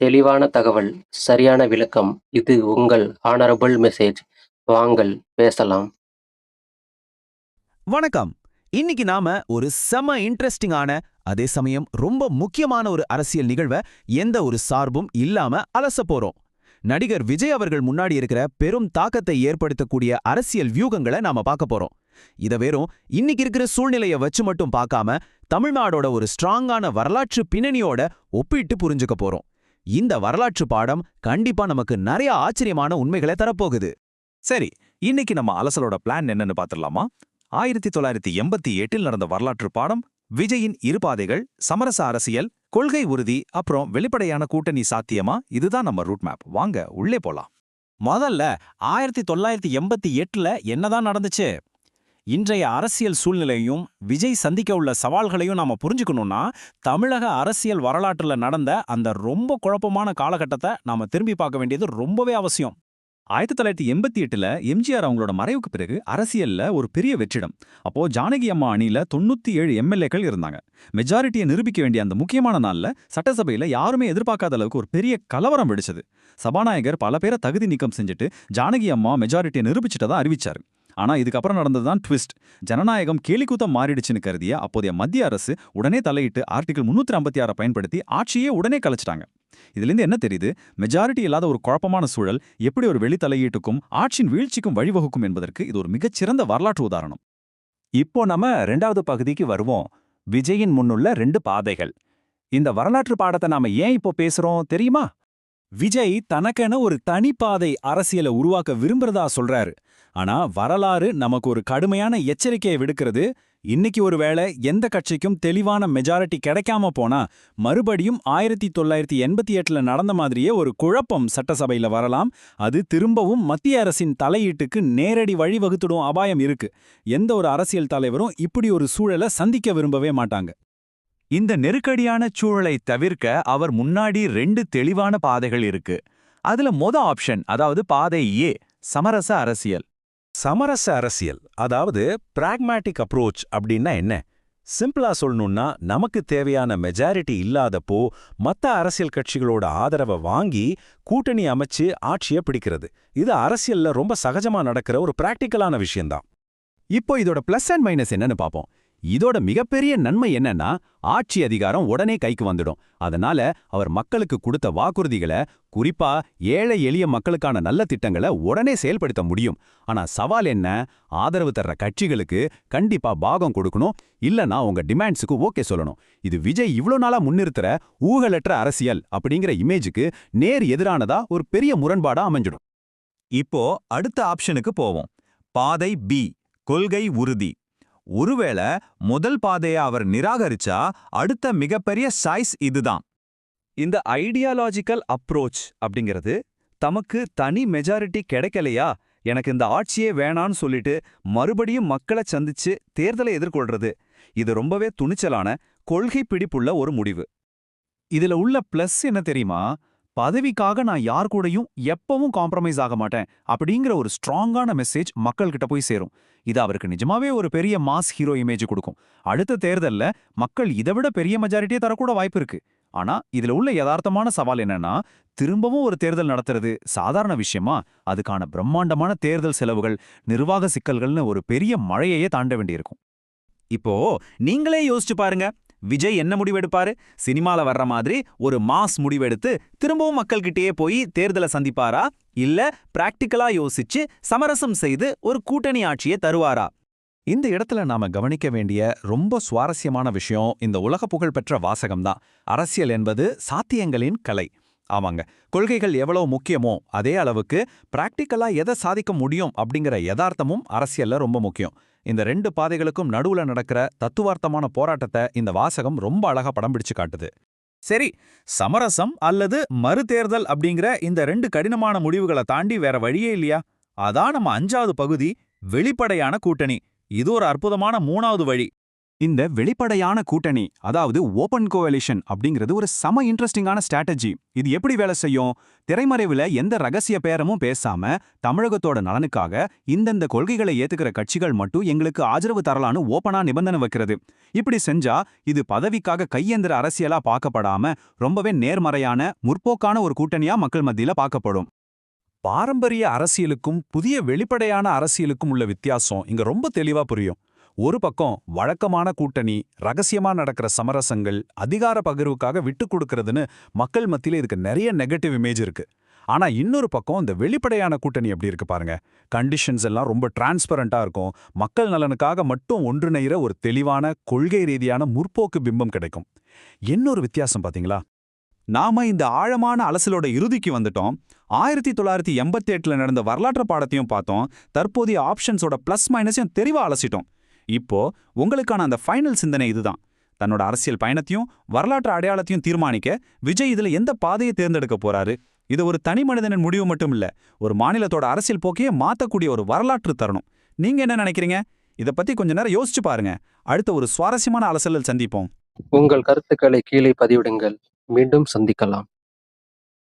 தெளிவான தகவல், சரியான விளக்கம். இது உங்கள் ஹானரபிள் மெசேஜ். வாங்கள் பேசலாம். வணக்கம். இன்னைக்கு நாம ஒரு செம இன்ட்ரெஸ்டிங்கான, அதே சமயம் ரொம்ப முக்கியமான ஒரு அரசியல் நிகழ்வை எந்த ஒரு சார்பும் இல்லாம அலச போறோம். நடிகர் விஜய் அவர்கள் முன்னாடி இருக்கிற பெரும் தாக்கத்தை ஏற்படுத்தக்கூடிய அரசியல் வியூகங்களை நாம பார்க்க போறோம். இத வெறும் இன்னைக்கு இருக்கிற சூழ்நிலையை வச்சு மட்டும் பார்க்காம, தமிழ்நாடோட ஒரு ஸ்ட்ராங்கான வரலாற்று பின்னணியோட ஒப்பிட்டு புரிஞ்சுக்க போறோம். இந்த வரலாற்று பாடம் கண்டிப்பா நமக்கு நிறைய ஆச்சரியமான உண்மைகளை தரப்போகுது. சரி, இன்னைக்கு நம்ம அலசலோட பிளான் என்னன்னு பாத்துடலாமா? 1988 நடந்த வரலாற்று பாடம், விஜயின் இருபாதைகள், சமரச அரசியல், கொள்கை உறுதி, அப்புறம் வெளிப்படையான கூட்டணி சாத்தியமா? இதுதான் நம்ம ரூட் மேப். வாங்க உள்ளே போலாம். முதல்ல 1988ல என்னதான் நடந்துச்சு? இன்றைய அரசியல் சூழ்நிலையும் விஜய் சந்திக்க உள்ள சவால்களையும் நாம புரிஞ்சுக்கணும்னா, தமிழக அரசியல் வரலாற்றுல நடந்த அந்த ரொம்ப குழப்பமான காலகட்டத்தை நாம திரும்பி பார்க்க வேண்டியது ரொம்பவே அவசியம். 1988ல எம்ஜிஆர் அவங்களோட மறைவுக்கு பிறகு அரசியல்ல ஒரு பெரிய வெற்றிடம். அப்போ ஜானகி அம்மா அணியில 97 எம்எல்ஏக்கள் இருந்தாங்க. மெஜாரிட்டியை நிரூபிக்க வேண்டிய அந்த முக்கியமான நாள்ல சட்டசபையில யாருமே எதிர்பார்க்காத அளவுக்கு ஒரு பெரிய கலவரம் வெடிச்சது. சபாநாயகர் பல பேரை தகுதி நீக்கம் செஞ்சுட்டு ஜானகி அம்மா மெஜாரிட்டியை நிரூபிச்சிட்டதா அறிவிச்சாரு. ஆனா இதுக்கப்புறம் நடந்ததுதான் ட்விஸ்ட். ஜனநாயகம் கேலிக்கூத்தம் மாறிடுச்சுன்னு கருதிய அப்போதைய மத்திய அரசு உடனே தலையிட்டு ஆர்டிகல் 356 பயன்படுத்தி ஆட்சியே உடனே கலைச்சிட்டாங்க. இதுலேருந்து என்ன தெரியுது? மெஜாரிட்டி இல்லாத ஒரு குழப்பமான சூழல் எப்படி ஒரு வெளித்தலையீட்டுக்கும் ஆட்சியின் வீழ்ச்சிக்கும் வழிவகுக்கும் என்பதற்கு இது ஒரு மிகச்சிறந்த வரலாற்று உதாரணம். இப்போ நம்ம 2வது பகுதிக்கு வருவோம். விஜயின் முன்னுள்ள 2 பாதைகள். இந்த வரலாற்று பாடத்தை நாம ஏன் இப்போ பேசுறோம் தெரியுமா? விஜய் தனக்கென ஒரு தனிப்பாதை அரசியலை உருவாக்க விரும்புறதா சொல்றாரு. ஆனா வரலாறு நமக்கு ஒரு கடுமையான எச்சரிக்கையை விடுக்கிறது. இன்னைக்கு ஒருவேளை எந்த கட்சிக்கும் தெளிவான மெஜாரிட்டி கிடைக்காம போனா, மறுபடியும் 1988ல நடந்த மாதிரியே ஒரு குழப்பம் சட்டசபையில வரலாம். அது திரும்பவும் மத்திய அரசின் தலையீட்டுக்கு நேரடி வழிவகுத்துடும் அபாயம் இருக்கு. எந்த ஒரு அரசியல் தலைவரும் இப்படி ஒரு சூழலை சந்திக்க விரும்பவே மாட்டாங்க. இந்த நெருக்கடியான சூழலை தவிர்க்க அவர் முன்னாடி 2 தெளிவான பாதைகள் இருக்கு. அதுல ஆப்ஷன், அதாவது பாதை ஏ, சமரச அரசியல். சமரச அரசியல், அதாவது பிராக்மேட்டிக் அப்ரோச் அப்படின்னா என்ன? சிம்பிளா சொல்லணும்னா, நமக்கு தேவையான மெஜாரிட்டி இல்லாதப்போ மத்த அரசியல் கட்சிகளோட ஆதரவை வாங்கி கூட்டணி அமைச்சு ஆட்சியை பிடிக்கிறது. இது அரசியல்ல ரொம்ப சகஜமா நடக்கிற ஒரு பிராக்டிக்கலான விஷயம்தான். இப்போ இதோட பிளஸ் அண்ட் மைனஸ் என்னன்னு பாப்போம். இதோட மிகப்பெரிய நன்மை என்னன்னா, ஆட்சி அதிகாரம் உடனே கைக்கு வந்துடும். அதனால அவர் மக்களுக்கு கொடுத்த வாக்குறுதிகளை, குறிப்பா ஏழை எளிய மக்களுக்கான நல்ல திட்டங்களை உடனே செயல்படுத்த முடியும். ஆனா சவால் என்ன? ஆதரவு தர்ற கட்சிகளுக்கு கண்டிப்பா பாகம் கொடுக்கணும், இல்லனா உங்க டிமாண்ட்ஸுக்கு ஓகே சொல்லணும். இது விஜய் இவ்ளோ நாளா முன்னிறுத்துற ஊழலற்ற அரசியல் அப்படிங்கிற இமேஜுக்கு நேர் எதிரானதா ஒரு பெரிய முரண்பாடா அமைஞ்சிடும். இப்போ அடுத்த ஆப்ஷனுக்கு போவோம். பாதை பி, கொள்கை உறுதி. ஒருவேளை முதல் பாதையை அவர் நிராகரிச்சா அடுத்த மிகப்பெரிய சாய்ஸ் இதுதான். இந்த ஐடியாலாஜிக்கல் அப்ரோச் அப்படிங்கிறது, தமக்கு தனி மெஜாரிட்டி கிடைக்கலையா, எனக்கு இந்த ஆட்சியே வேணான்னு சொல்லிட்டு மறுபடியும் மக்களை சந்திச்சு தேர்தலை எதிர்கொள்றது. இது ரொம்பவே துணிச்சலான, கொள்கை பிடிப்புள்ள ஒரு முடிவு. இதுல உள்ள பிளஸ் என்ன தெரியுமா? பதவிக்காக நான் யார் கூடயும் எப்பவும் காம்ப்ரமைஸ் ஆக மாட்டேன் அப்படிங்கிற ஒரு ஸ்ட்ராங்கான மெசேஜ் மக்கள்கிட்ட போய் சேரும். இது அவருக்கு நிஜமாவே ஒரு பெரிய மாஸ் ஹீரோ இமேஜ் கொடுக்கும். அடுத்த தேர்தல்ல மக்கள் இதை விட பெரிய மெஜாரிட்டியே தரக்கூட வாய்ப்பு இருக்கு. ஆனா இதுல உள்ள யதார்த்தமான சவால் என்னன்னா, திரும்பவும் ஒரு தேர்தல் நடத்துறது சாதாரண விஷயமா? அதுக்கான பிரம்மாண்டமான தேர்தல் செலவுகள், நிர்வாக சிக்கல்கள்னு ஒரு பெரிய மழையையே தாண்ட வேண்டியிருக்கும். இப்போ நீங்களே யோசிச்சு பாருங்க, விஜய் என்ன முடிவெடுப்பாரு? சினிமால வர்ற மாதிரி ஒரு மாஸ் முடிவெடுத்து திரும்பவும் மக்கள்கிட்டயே போய் தேர்தலை சந்திப்பாரா? இல்ல பிராக்டிக்கலா யோசிச்சு சமரசம் செய்து ஒரு கூட்டணி ஆட்சியை தருவாரா? இந்த இடத்துல நாம கவனிக்க வேண்டிய ரொம்ப சுவாரஸ்யமான விஷயம் இந்த உலக புகழ்பெற்ற வாசகம்தான். அரசியல் என்பது சாத்தியங்களின் கலை. ஆமாங்க, கொள்கைகள் எவ்வளவு முக்கியமோ அதே அளவுக்கு பிராக்டிக்கலா எதை சாதிக்க முடியும் அப்படிங்கிற யதார்த்தமும் அரசியல்ல ரொம்ப முக்கியம். இந்த 2 பாதைகளுக்கும் நடுவுல நடக்கிற தத்துவார்த்தமான போராட்டத்தை இந்த வாசகம் ரொம்ப அழகா படம் பிடிச்சு காட்டுது. சரி, சமரசம் அல்லது மறுதேர்தல் அப்படிங்கிற இந்த 2 கடினமான முடிவுகளை தாண்டி வேற வழியே இல்லையா? அதான் நம்ம 5வது பகுதி, வெளிப்படையான கூட்டணி. இது ஒரு அற்புதமான 3வது வழி. இந்த வெளிப்படையான கூட்டணி, அதாவது ஓபன் கோalition அப்படிங்கிறது ஒரு செம இன்ட்ரெஸ்டிங்கான ஸ்ட்ராட்டஜி. இது எப்படி வேலை செய்யும்? திரைமறைவுல எந்த ரகசிய பேரமும் பேசாம தமிழகத்தோட நலனுக்காக இந்தந்த கொள்கைகளை ஏத்துக்கிற கட்சிகள் மட்டும் எங்களுக்கு ஆதரவு தரலான்னு ஓபனா நிபந்தனை வைக்கிறது. இப்படி செஞ்சா இது பதவிக்காக கையேந்திர அரசியலா பார்க்கப்படாம ரொம்பவே நேர்மறையான முற்போக்கான ஒரு கூட்டணியா மக்கள் மத்தியில பார்க்கப்படும். பாரம்பரிய அரசியலுக்கும் புதிய வெளிப்படையான அரசியலுக்கும் உள்ள வித்தியாசம் இங்க ரொம்ப தெளிவா புரியும். ஒரு பக்கம் வழக்கமான கூட்டணி, ரகசியமா நடக்கிற சமரசங்கள், அதிகார பகிர்வுக்காக விட்டு கொடுக்கறதுன்னு மக்கள் மத்தியில இதுக்கு நிறைய நெகட்டிவ் இமேஜ் இருக்கு. ஆனா இன்னொரு பக்கம் இந்த வெளிப்படையான கூட்டணி எப்படி இருக்கு பாருங்க. கண்டிஷன்ஸ் எல்லாம் ரொம்ப டிரான்ஸ்பரண்டா இருக்கும். மக்கள் நலனுக்காக மட்டும் ஒன்றிணைகிற ஒரு தெளிவான கொள்கை ரீதியான முற்போக்கு பிம்பம் கிடைக்கும். இன்னொரு வித்தியாசம் பாத்தீங்களா? நாம இந்த ஆழமான அலசலோட இறுதிக்கு வந்துட்டோம். 1988ல நடந்த வரலாற்று பாடத்தையும் பார்த்தோம். தற்போதைய ஆப்ஷன்ஸோட பிளஸ் மைனஸையும் தெளிவா அலசிட்டோம். இப்போ உங்களுக்கான அந்த ஃபைனல் சிந்தனை இதுதான். தன்னோட அரசியல் பயணத்தையும் வரலாற்று அடையாளத்தையும் தீர்மானிக்க விஜய் இதுல எந்த பாதையை தேர்ந்தெடுக்க போறாரு? இது ஒரு தனி மனிதனின் முடிவு மட்டும் இல்ல, ஒரு மாநிலத்தோட அரசியல் போக்கையே மாத்தக்கூடிய ஒரு வரலாற்று தருணம். நீங்க என்ன நினைக்கிறீங்க? இத பத்தி கொஞ்ச நேரம் யோசிச்சு பாருங்க. அடுத்த ஒரு சுவாரஸ்யமான அலசலில் சந்திப்போம். உங்கள் கருத்துக்களை கீழே பதிவிடுங்கள். மீண்டும் சந்திக்கலாம்.